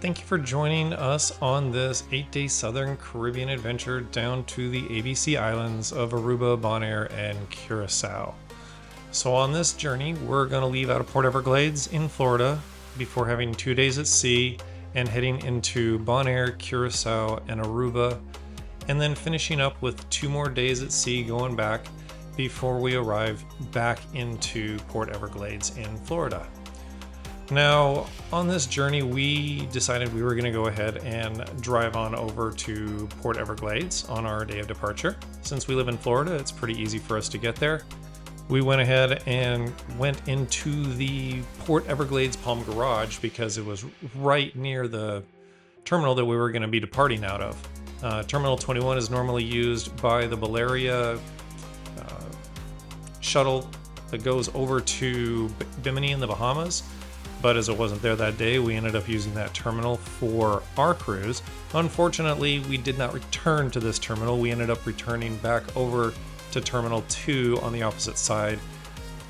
Thank you for joining us on this 8-day Southern Caribbean adventure down to the ABC Islands of Aruba, Bonaire, and Curaçao. So on this journey, we're going to leave out of Port Everglades in Florida before having 2 days at sea and heading into Bonaire, Curaçao, and Aruba, and then finishing up with 2 more days at sea going back before we arrive back into Port Everglades in Florida. Now, on this journey, we decided we were going to go ahead and drive on over to Port Everglades on our day of departure. Since we live in Florida, it's pretty easy for us to get there. We went ahead and went into the Port Everglades Palm Garage because it was right near the terminal that we were going to be departing out of. Terminal 21 is normally used by the Bonaire shuttle that goes over to Bimini in the Bahamas. But as it wasn't there that day, we ended up using that terminal for our cruise. Unfortunately, we did not return to this terminal. We ended up returning back over to Terminal 2 on the opposite side,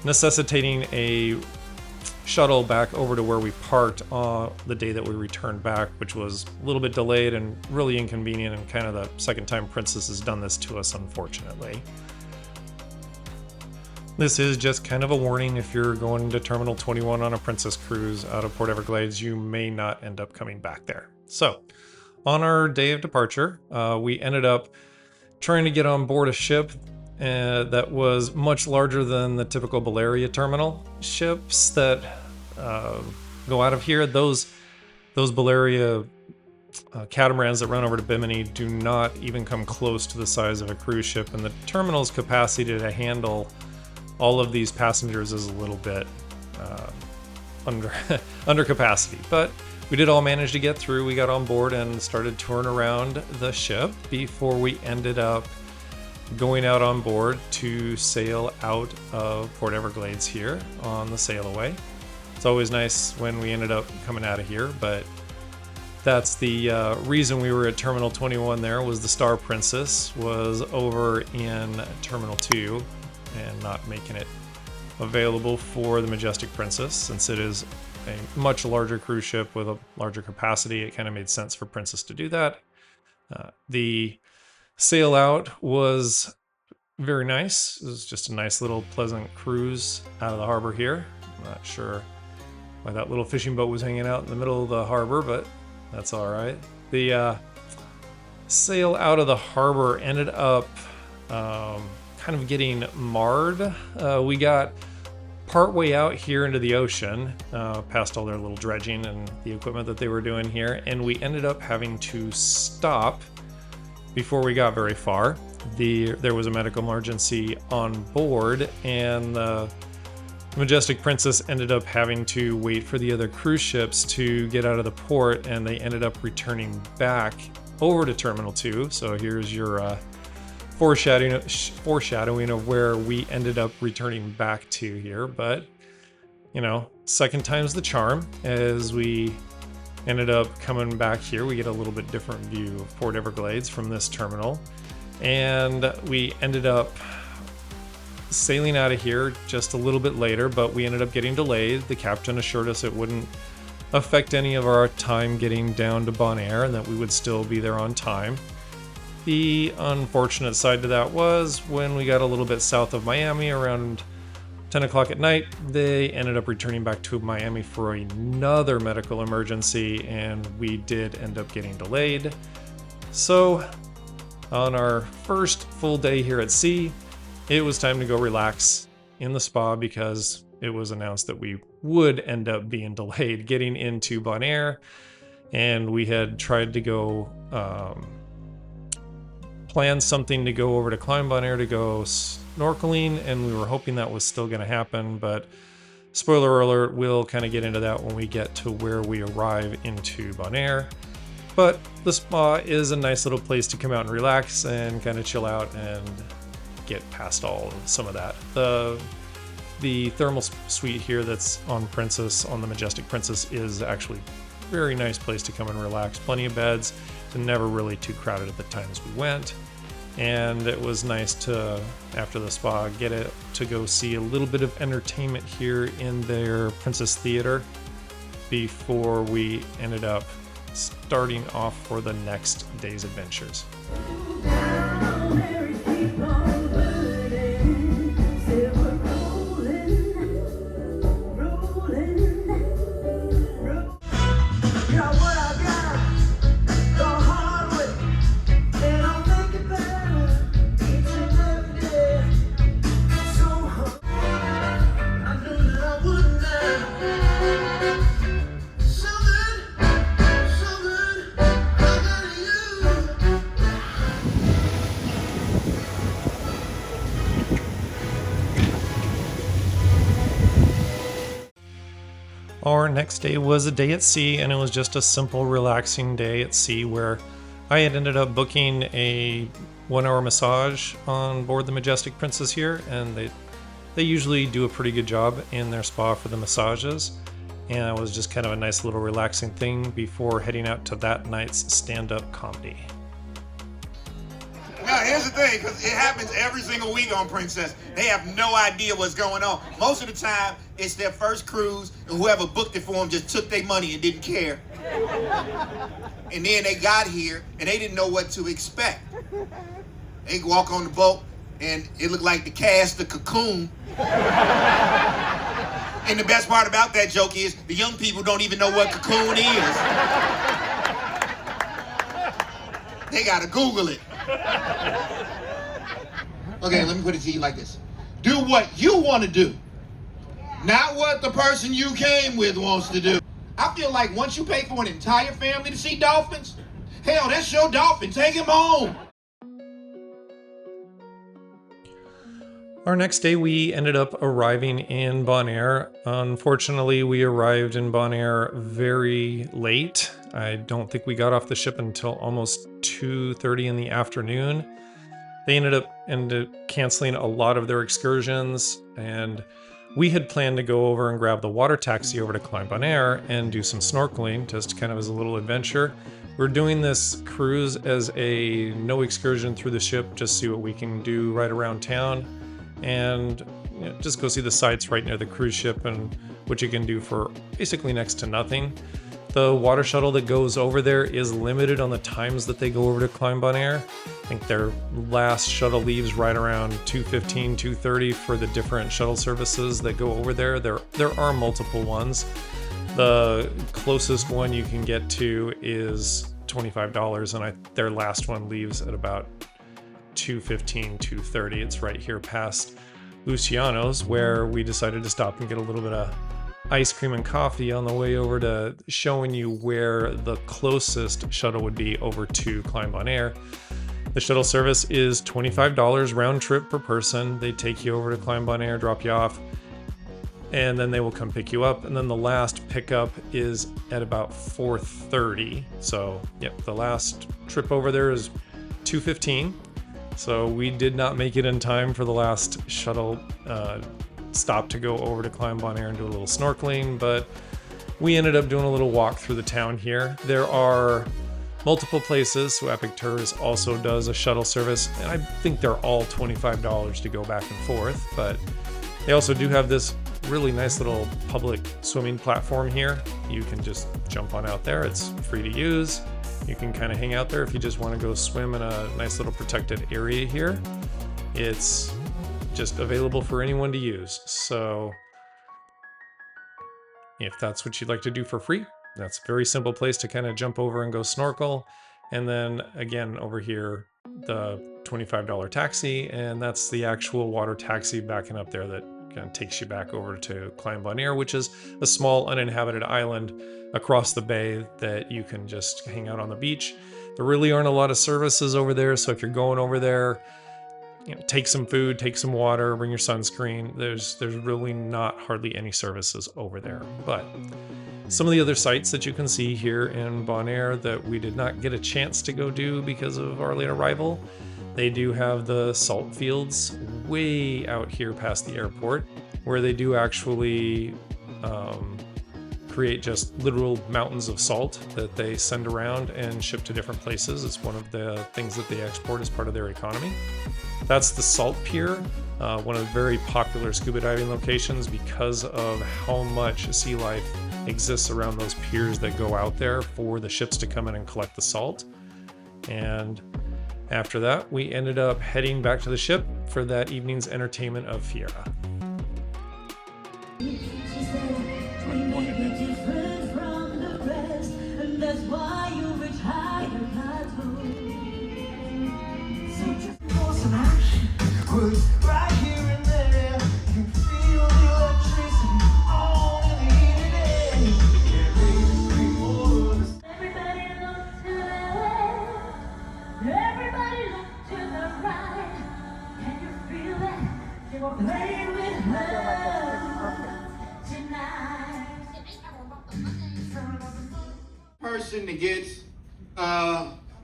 necessitating a shuttle back over to where we parked on the day that we returned back, which was a little bit delayed and really inconvenient, and kind of the second time Princess has done this to us, unfortunately. This is just kind of a warning. If you're going to Terminal 21 on a Princess cruise out of Port Everglades, you may not end up coming back there. So, on our day of departure, we ended up trying to get on board a ship that was much larger than the typical Bonaire terminal ships that go out of here. Those Bonaire catamarans that run over to Bimini do not even come close to the size of a cruise ship, and the terminal's capacity to handle all of these passengers is a little bit under capacity, but we did all manage to get through. We got on board and started touring around the ship before we ended up going out on board to sail out of Port Everglades here on the sail away. It's always nice when we ended up coming out of here, but that's the reason we were at Terminal 21 there. Was the Star Princess was over in Terminal 2 and not making it available for the Majestic Princess. Since it is a much larger cruise ship with a larger capacity, it kind of made sense for Princess to do that. The sail out was very nice. It was just a nice little pleasant cruise out of the harbor here. I'm not sure why that little fishing boat was hanging out in the middle of the harbor, but that's all right. The sail out of the harbor ended up kind of getting marred. We got partway out here into the ocean, past all their little dredging and the equipment that they were doing here, and we ended up having to stop before we got very far. There was a medical emergency on board, and the Majestic Princess ended up having to wait for the other cruise ships to get out of the port, and they ended up returning back over to Terminal 2. So here's your foreshadowing of where we ended up returning back to here. But, you know, second time's the charm. As we ended up coming back here, we get a little bit different view of Port Everglades from this terminal. And we ended up sailing out of here just a little bit later, but we ended up getting delayed. The captain assured us it wouldn't affect any of our time getting down to Bonaire and that we would still be there on time. The unfortunate side to that was when we got a little bit south of Miami around 10 o'clock at night, they ended up returning back to Miami for another medical emergency, and we did end up getting delayed. So on our first full day here at sea, it was time to go relax in the spa because it was announced that we would end up being delayed getting into Bonaire, and we had tried to go plan something to go over to Climb Bonaire to go snorkeling, and we were hoping that was still going to happen, but spoiler alert, we'll kind of get into that when we get to where we arrive into Bonaire. But the spa is a nice little place to come out and relax and kind of chill out and get past some of that. The thermal suite here that's on Princess, on the Majestic Princess, is actually a very nice place to come and relax. Plenty of beds, and never really too crowded at the times we went. And it was nice to, after the spa, to go see a little bit of entertainment here in their Princess Theater before we ended up starting off for the next day's adventures. Our next day was a day at sea, and it was just a simple, relaxing day at sea where I had ended up booking a 1-hour massage on board the Majestic Princess here, and they usually do a pretty good job in their spa for the massages, and it was just kind of a nice little relaxing thing before heading out to that night's stand-up comedy. Now, here's the thing, because it happens every single week on Princess. They have no idea what's going on. Most of the time, it's their first cruise, and whoever booked it for them just took their money and didn't care. And then they got here, and they didn't know what to expect. They walk on the boat, and it looked like the cast of Cocoon. And the best part about that joke is the young people don't even know what Cocoon is. They gotta Google it. Okay, let me put it to you like this. Do what you want to do, not what the person you came with wants to do. I feel like once you pay for an entire family to see dolphins, hell, that's your dolphin. Take him home. Our next day, we ended up arriving in Bonaire. Unfortunately, we arrived in Bonaire very late. I don't think we got off the ship until almost 2:30 in the afternoon. They ended up canceling a lot of their excursions, and we had planned to go over and grab the water taxi over to Klein Bonaire and do some snorkeling, just kind of as a little adventure. We're doing this cruise as a no excursion through the ship, just see what we can do right around town, and just go see the sights right near the cruise ship and what you can do for basically next to nothing. The water shuttle that goes over there is limited on the times that they go over to Klein Bonaire. I think their last shuttle leaves right around 2:15, 2:30 for the different shuttle services that go over there. There are multiple ones. The closest one you can get to is $25, and their last one leaves at about 2:15, 2:30. It's right here past Luciano's, where we decided to stop and get a little bit of ice cream and coffee on the way over to showing you where the closest shuttle would be over to Klein Bonaire. The shuttle service is $25 round trip per person. They take you over to Klein Bonaire, drop you off, and then they will come pick you up. And then the last pickup is at about 4:30. So, yep, the last trip over there is 2:15. So we did not make it in time for the last shuttle stop to go over to Klein Bonaire and do a little snorkeling, but we ended up doing a little walk through the town here. There are multiple places, so Epic Tours also does a shuttle service, and I think they're all $25 to go back and forth, but they also do have this really nice little public swimming platform here. You can just jump on out there. It's free to use. You can kind of hang out there if you just want to go swim in a nice little protected area here. It's just available for anyone to use. So if that's what you'd like to do for free, that's a very simple place to kind of jump over and go snorkel. And then again, over here, the $25 taxi, and that's the actual water taxi backing up there that kind of takes you back over to Klein Bonaire, which is a small uninhabited island across the bay that you can just hang out on the beach. There really aren't a lot of services over there, so if you're going over there, take some food, take some water, bring your sunscreen. There's really not hardly any services over there. But some of the other sites that you can see here in Bonaire that we did not get a chance to go do because of our late arrival, they do have the salt fields way out here past the airport, where they do actually create just literal mountains of salt that they send around and ship to different places. It's one of the things that they export as part of their economy. That's the Salt Pier, one of the very popular scuba diving locations because of how much sea life exists around those piers that go out there for the ships to come in and collect the salt. And after that, we ended up heading back to the ship for that evening's entertainment of Fiera. Person that gets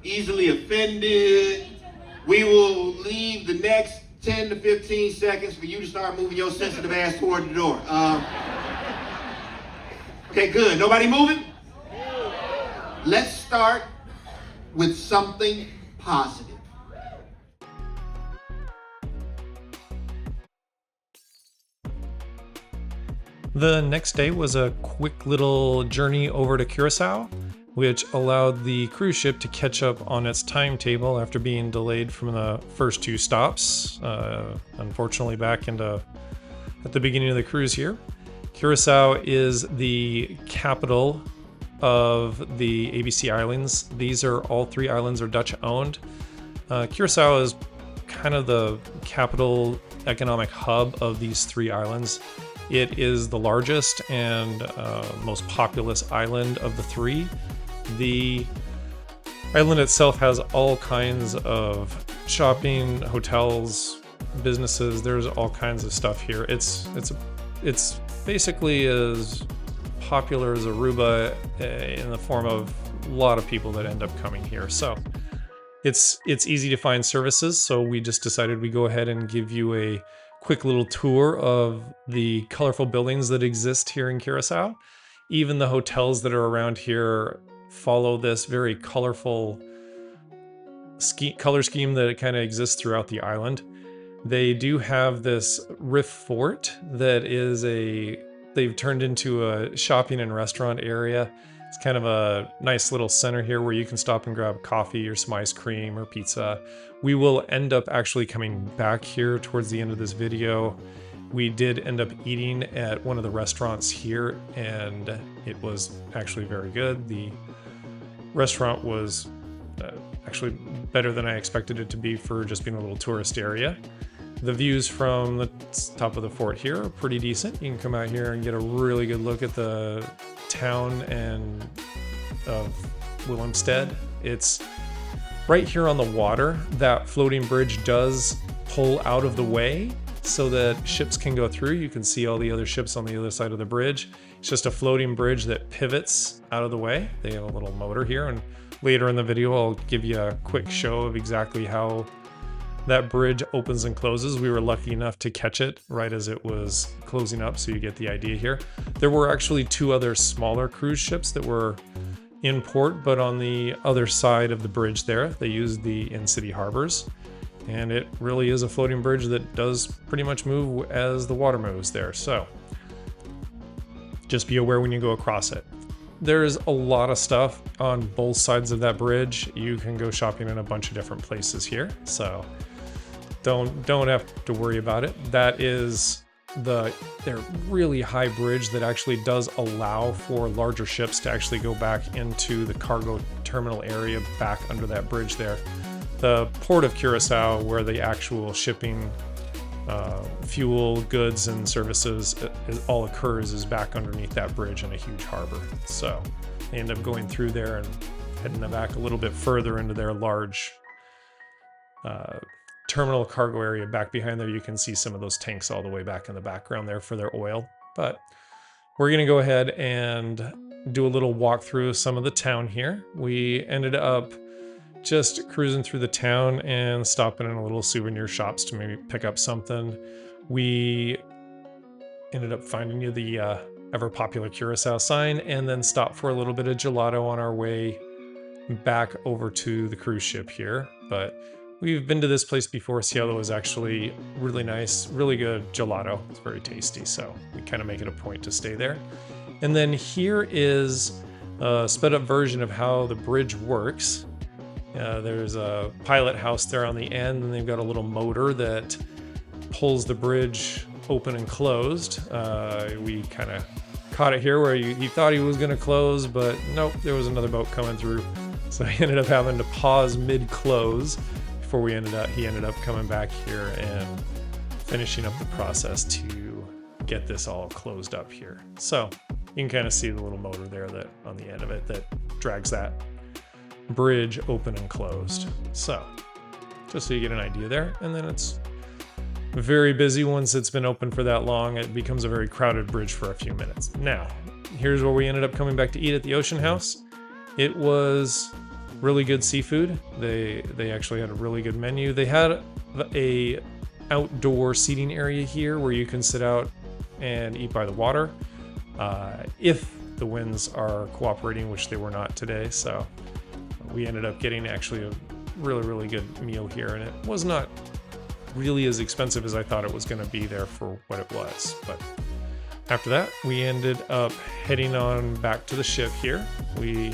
easily offended, we will leave the next 10 to 15 seconds for you to start moving your sensitive ass toward the door. Okay, good. Nobody moving? Let's start with something positive. The next day was a quick little journey over to Curaçao, which allowed the cruise ship to catch up on its timetable after being delayed from the first two stops. Unfortunately, back at the beginning of the cruise here. Curaçao is the capital of the ABC Islands. These are all three islands are Dutch owned. Curaçao is kind of the capital economic hub of these three islands. It is the largest and most populous island of the three. The island itself has all kinds of shopping, hotels, businesses. There's all kinds of stuff here. It's basically as popular as Aruba in the form of a lot of people that end up coming here. So it's easy to find services. So we just decided we go ahead and give you a quick little tour of the colorful buildings that exist here in Curaçao. Even the hotels that are around here follow this very colorful color scheme that kind of exists throughout the island. They do have this Riff Fort that is they've turned into a shopping and restaurant area. It's kind of a nice little center here where you can stop and grab coffee or some ice cream or pizza. We will end up actually coming back here towards the end of this video. We did end up eating at one of the restaurants here, and it was actually very good. The restaurant was actually better than I expected it to be for just being a little tourist area. The views from the top of the fort here are pretty decent. You can come out here and get a really good look at the town and of Willemstad. It's right here on the water. That floating bridge does pull out of the way so that ships can go through. You can see all the other ships on the other side of the bridge. It's just a floating bridge that pivots out of the way. They have a little motor here, and later in the video I'll give you a quick show of exactly how that bridge opens and closes. We were lucky enough to catch it right as it was closing up, so you get the idea here. There were actually two other smaller cruise ships that were in port, but on the other side of the bridge there, they used the in-city harbors. And it really is a floating bridge that does pretty much move as the water moves there. So just be aware when you go across it. There's a lot of stuff on both sides of that bridge. You can go shopping in a bunch of different places here. So don't have to worry about it. That is their really high bridge that actually does allow for larger ships to actually go back into the cargo terminal area back under that bridge there. The port of Curaçao, where the actual shipping, fuel, goods, and services all occurs, is back underneath that bridge in a huge harbor. So they end up going through there and heading back a little bit further into their large terminal cargo area. Back behind there, you can see some of those tanks all the way back in the background there for their oil. But we're going to go ahead and do a little walk through some of the town here. We ended up just cruising through the town and stopping in a little souvenir shops to maybe pick up something. We ended up finding you the ever popular Curaçao sign, and then stopped for a little bit of gelato on our way back over to the cruise ship here. But we've been to this place before. Cielo is actually really nice, really good gelato. It's very tasty, so we kind of make it a point to stay there. And then here is a sped up version of how the bridge works. There's a pilot house there on the end, and they've got a little motor that pulls the bridge open and closed. We kind of caught it here where he thought he was going to close, but nope, there was another boat coming through. So he ended up having to pause mid-close before he ended up coming back here and finishing up the process to get this all closed up here. So you can kind of see the little motor there that on the end of it that drags that bridge open and closed. So just so you get an idea there. And then it's very busy once it's been open for that long. It becomes a very crowded bridge for a few minutes. Now, here's where we ended up coming back to eat at the Ocean House. It was really good seafood. They actually had a really good menu. They had a outdoor seating area here where you can sit out and eat by the water if the winds are cooperating, which they were not today. So we ended up getting actually a really good meal here, and it was not really as expensive as I thought it was going to be there for what it was. But after that, we ended up heading on back to the ship here. We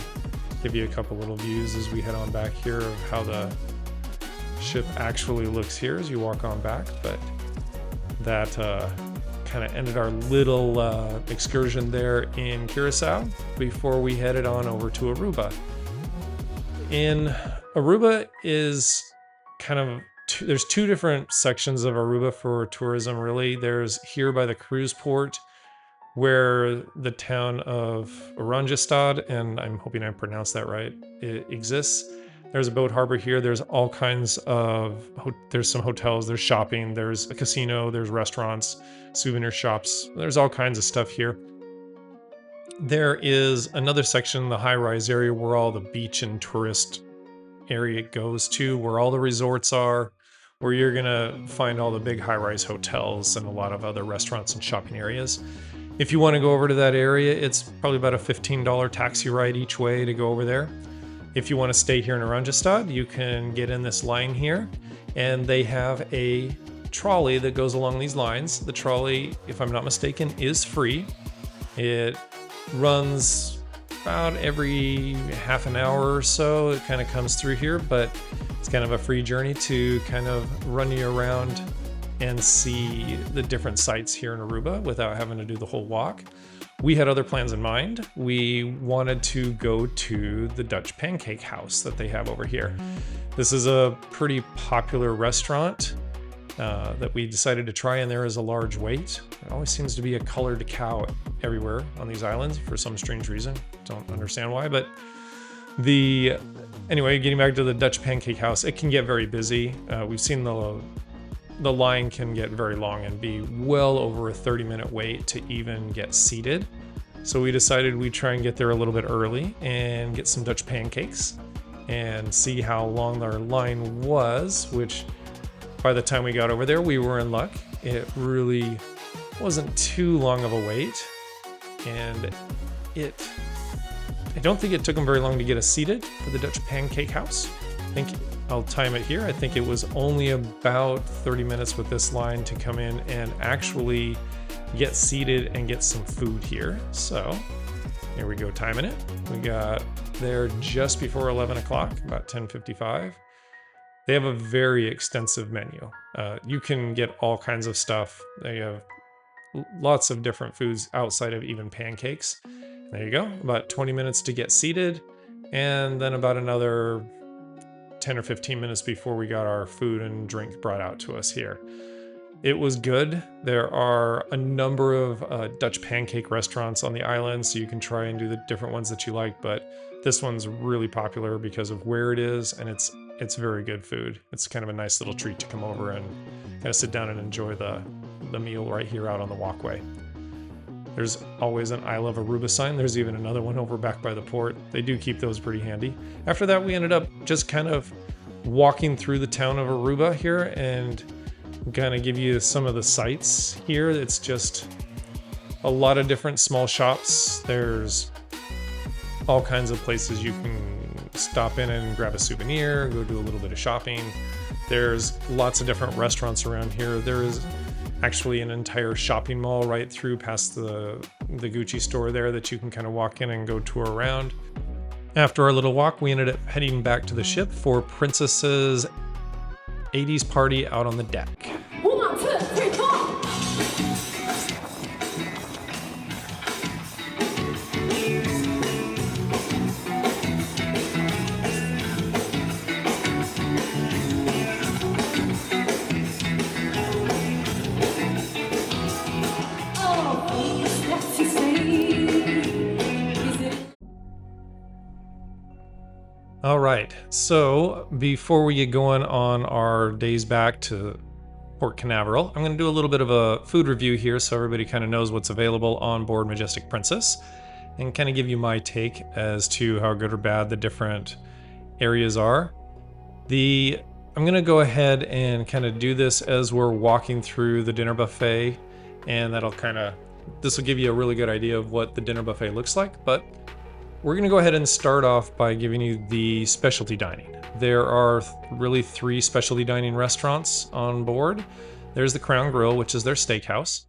give you a couple little views as we head on back here of how the ship actually looks here as you walk on back. But that kind of ended our little excursion there in Curaçao before we headed on over to Aruba. In Aruba is kind of there's two different sections of Aruba for tourism, really. There's here by the cruise port where the town of Oranjestad, and I'm hoping I pronounced that right, it exists. There's a boat harbor here. There's all kinds of, there's some hotels, there's shopping, there's a casino, there's restaurants, souvenir shops. There's all kinds of stuff here. There is another section, the high-rise area, where all the beach and tourist area goes to, where all the resorts are, where you're gonna find all the big high-rise hotels and a lot of other restaurants and shopping areas. If you want to go over to that area, it's probably about a $15 taxi ride each way to go over there. If you want to stay here in Oranjestad, you can get in this line here, and they have a trolley that goes along these lines. The trolley, if I'm not mistaken, is free. It runs about every half an hour or so. It kind of comes through here, but it's kind of a free journey to kind of run you around and see the different sites here in Aruba without having to do the whole walk. We had other plans in mind. We wanted to go to the Dutch Pancake House that they have over here. This is a pretty popular restaurant that we decided to try, and there is a large wait. There always seems to be a colored cow everywhere on these islands for some strange reason. Don't understand why, but anyway, getting back to the Dutch Pancake House, it can get very busy. We've seen the line can get very long and be well over a 30-minute wait to even get seated. So we decided we'd try and get there a little bit early and get some Dutch pancakes and see how long our line was, which by the time we got over there, we were in luck. It really wasn't too long of a wait, and I don't think it took them very long to get us seated for the Dutch Pancake House. I think I'll time it here. I think it was only about 30 minutes with this line to come in and actually get seated and get some food here. So here we go, timing it. We got there just before 11 o'clock, about 10:55. They have a very extensive menu. You can get all kinds of stuff. They have lots of different foods outside of even pancakes. There you go, about 20 minutes to get seated, and then about another 10 or 15 minutes before we got our food and drink brought out to us here. It was good. There are a number of Dutch pancake restaurants on the island, so you can try and do the different ones that you like, but this one's really popular because of where it is, and it's very good food. It's kind of a nice little treat to come over and kind of sit down and enjoy the meal right here out on the walkway. There's always an I Love Aruba sign. There's even another one over back by the port. They do keep those pretty handy. After that, we ended up just kind of walking through the town of Aruba here and kind of give you some of the sights here. It's just a lot of different small shops. There's all kinds of places you can stop in and grab a souvenir, go do a little bit of shopping. There's lots of different restaurants around here. There is actually an entire shopping mall right through past the Gucci store there that you can kind of walk in and go tour around. After our little walk, we ended up heading back to the ship for Princess's 80s party out on the deck. 1, 2, 3, 4. All right, so before we get going on our days back to Port Canaveral, I'm going to do a little bit of a food review here so everybody kind of knows what's available on board Majestic Princess and kind of give you my take as to how good or bad the different areas are. I'm going to go ahead and kind of do this as we're walking through the dinner buffet, and this will give you a really good idea of what the dinner buffet looks like, but we're going to go ahead and start off by giving you the specialty dining. There are really 3 specialty dining restaurants on board. There's the Crown Grill, which is their steakhouse.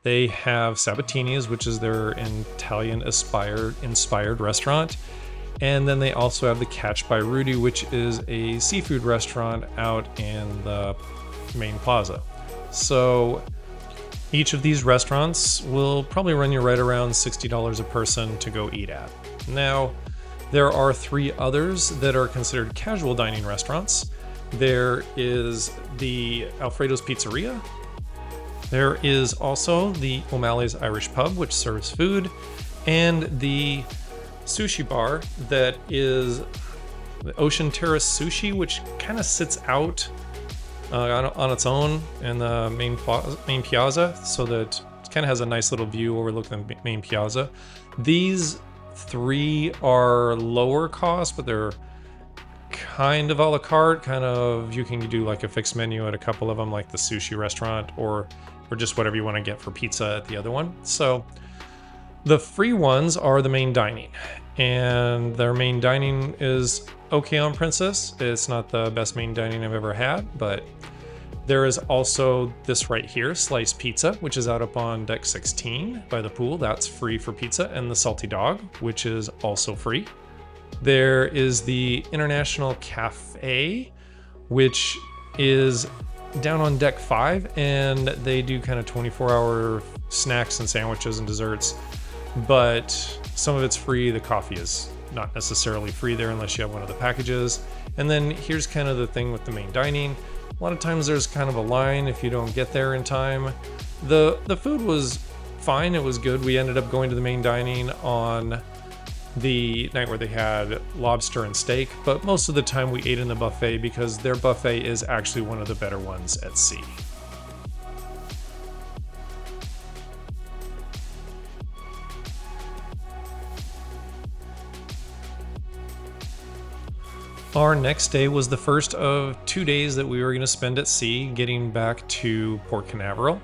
They have Sabatini's, which is their Italian-inspired restaurant. And then they also have the Catch by Rudy, which is a seafood restaurant out in the main plaza. So each of these restaurants will probably run you right around $60 a person to go eat at. Now, there are 3 others that are considered casual dining restaurants. There is the Alfredo's Pizzeria. There is also the O'Malley's Irish Pub, which serves food, and the sushi bar that is the Ocean Terrace Sushi, which kind of sits out on its own in the main piazza, so that it kind of has a nice little view overlooking the main piazza. These 3 are lower cost, but they're kind of a la carte. You can do like a fixed menu at a couple of them, like the sushi restaurant, or just whatever you want to get for pizza at the other one. So the free ones are the main dining, and their main dining is okay on Princess. It's not the best main dining I've ever had, but there is also this right here, Slice Pizza, which is out up on deck 16 by the pool. That's free for pizza, and the Salty Dog, which is also free. There is the International Cafe, which is down on deck 5, and they do kind of 24-hour snacks and sandwiches and desserts, but some of it's free. The coffee is not necessarily free there unless you have one of the packages. And then here's kind of the thing with the main dining. A lot of times there's kind of a line if you don't get there in time. The food was fine, it was good. We ended up going to the main dining on the night where they had lobster and steak, but most of the time we ate in the buffet because their buffet is actually one of the better ones at sea. Our next day was the first of 2 days that we were going to spend at sea, getting back to Port Canaveral.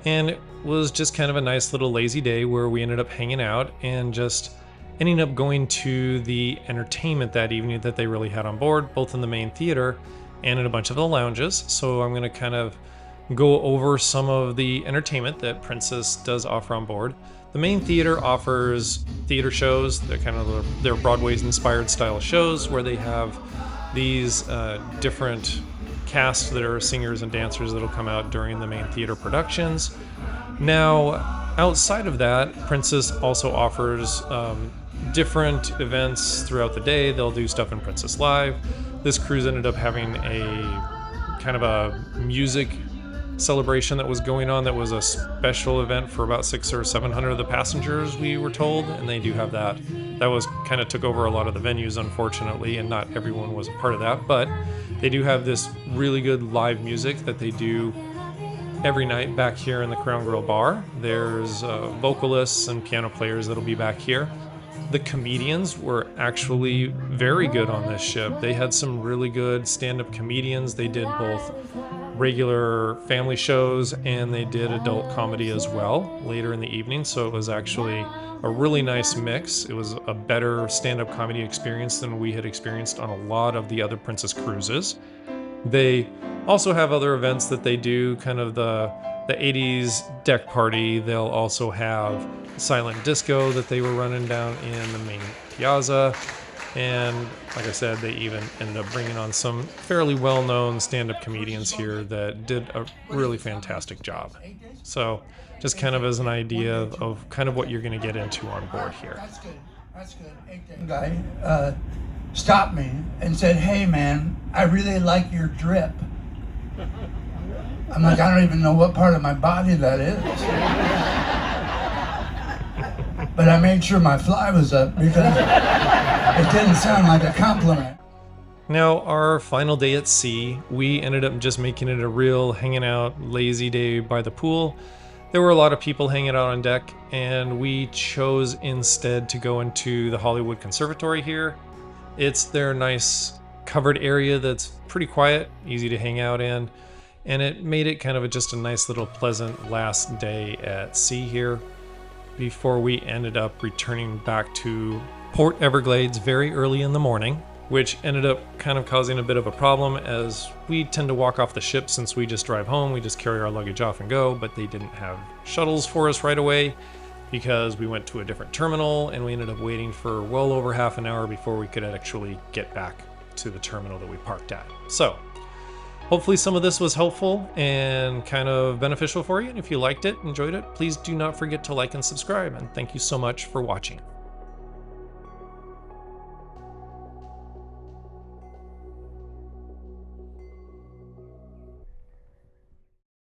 And it was just kind of a nice little lazy day where we ended up hanging out and just ending up going to the entertainment that evening that they really had on board, both in the main theater and in a bunch of the lounges. So I'm going to kind of go over some of the entertainment that Princess does offer on board. The main theater offers theater shows. They're kind of their Broadway's inspired style shows where they have these different casts that are singers and dancers that'll come out during the main theater productions. Now, outside of that, Princess also offers different events throughout the day. They'll do stuff in Princess Live. This cruise ended up having a kind of a music celebration that was going on that was a special event for about 600 or 700 of the passengers, we were told, and they do have that. That was kind of took over a lot of the venues, unfortunately, and not everyone was a part of that, but they do have this really good live music that they do every night back here in the Crown Grill bar. There's vocalists and piano players that'll be back here. The comedians were actually very good on this ship. They had some really good stand-up comedians. They did both regular family shows and they did adult comedy as well later in the evening, so it was actually a really nice mix. It was a better stand-up comedy experience than we had experienced on a lot of the other Princess cruises. They also have other events that they do, kind of the the 80s deck party. They'll also have silent disco that they were running down in the main piazza. And like I said, they even ended up bringing on some fairly well-known stand-up comedians here that did a really fantastic job. So just kind of as an idea of kind of what you're going to get into on board here. That's good. That's good. Guy stopped me and said, "Hey man, I really like your drip." I'm like, I don't even know what part of my body that is. But I made sure my fly was up because it didn't sound like a compliment. Now, our final day at sea, we ended up just making it a real hanging out, lazy day by the pool. There were a lot of people hanging out on deck, and we chose instead to go into the Hollywood Conservatory here. It's their nice covered area that's pretty quiet, easy to hang out in, and it made it kind of just a nice little pleasant last day at sea here before we ended up returning back to Port Everglades very early in the morning, which ended up kind of causing a bit of a problem as we tend to walk off the ship since we just drive home. We just carry our luggage off and go, but they didn't have shuttles for us right away because we went to a different terminal and we ended up waiting for well over half an hour before we could actually get back to the terminal that we parked at. So hopefully some of this was helpful and kind of beneficial for you. And if you liked it, enjoyed it, please do not forget to like and subscribe. And thank you so much for watching.